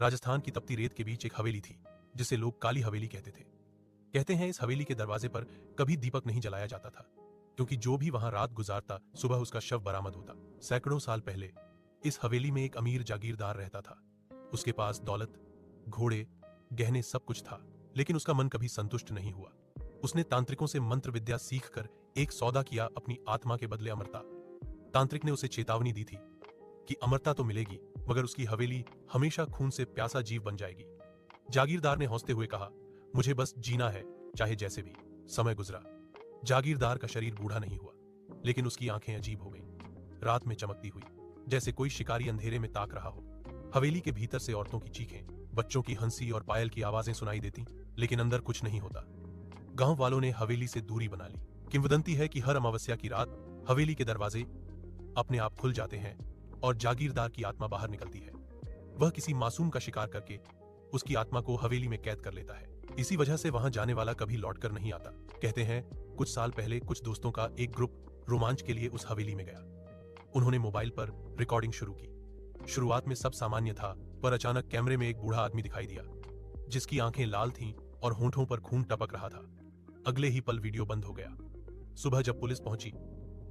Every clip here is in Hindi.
राजस्थान की तपती रेत के बीच एक हवेली थी जिसे लोग काली हवेली कहते थे। कहते हैं इस हवेली के दरवाजे पर कभी दीपक नहीं जलाया जाता था, क्योंकि जो भी वहां रात गुजारता सुबह उसका शव बरामद होता। सैकड़ों साल पहले इस हवेली में एक अमीर जागीरदार रहता था। उसके पास दौलत, घोड़े, गहने सब कुछ था, लेकिन उसका मन कभी संतुष्ट नहीं हुआ। उसने तांत्रिकों से मंत्र विद्या सीखकर एक सौदा किया, अपनी आत्मा के बदले अमरता। तांत्रिक ने उसे चेतावनी दी थी कि अमरता तो मिलेगी, मगर उसकी हवेली हमेशा खून से प्यासा जीव बन जाएगी। जागीरदार ने हंसते हुए कहा, मुझे बस जीना है, चाहे जैसे भी। समय गुजरा। जागीरदार का शरीर बूढ़ा नहीं हुआ, लेकिन उसकी आंखें अजीब हो गईं। रात में चमकती हुई, जैसे कोई शिकारी अंधेरे में ताक रहा हो। हवेली के भीतर से औरतों की चीखें, बच्चों की हंसी और पायल की आवाजें सुनाई देती, लेकिन अंदर कुछ नहीं होता। गांव वालों ने हवेली से दूरी बना ली। किंवदंती है कि हर अमावस्या की रात हवेली के दरवाजे अपने आप खुल जाते हैं और जागीरदार की आत्मा बाहर निकलती है। वह किसी मासूम का शिकार करके उसकी आत्मा को हवेली में कैद कर लेता है। इसी वजह से वहां जाने वाला कभी लौटकर नहीं आता। कहते हैं कुछ साल पहले कुछ दोस्तों का एक ग्रुप रोमांच के लिए उस हवेली में गया। उन्होंने मोबाइल पर रिकॉर्डिंग शुरू की। शुरुआत में सब सामान्य था, पर अचानक कैमरे में एक बूढ़ा आदमी दिखाई दिया, जिसकी आंखें लाल थीं और होंठों पर खून टपक रहा था। अगले ही पल वीडियो बंद हो गया। सुबह जब पुलिस पहुंची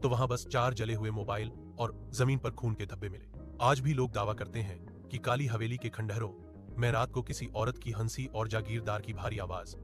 तो वहां बस 4 जले हुए मोबाइल और जमीन पर खून के धब्बे मिले। आज भी लोग दावा करते हैं कि काली हवेली के खंडहरों में रात को किसी औरत की हंसी और जागीरदार की भारी आवाज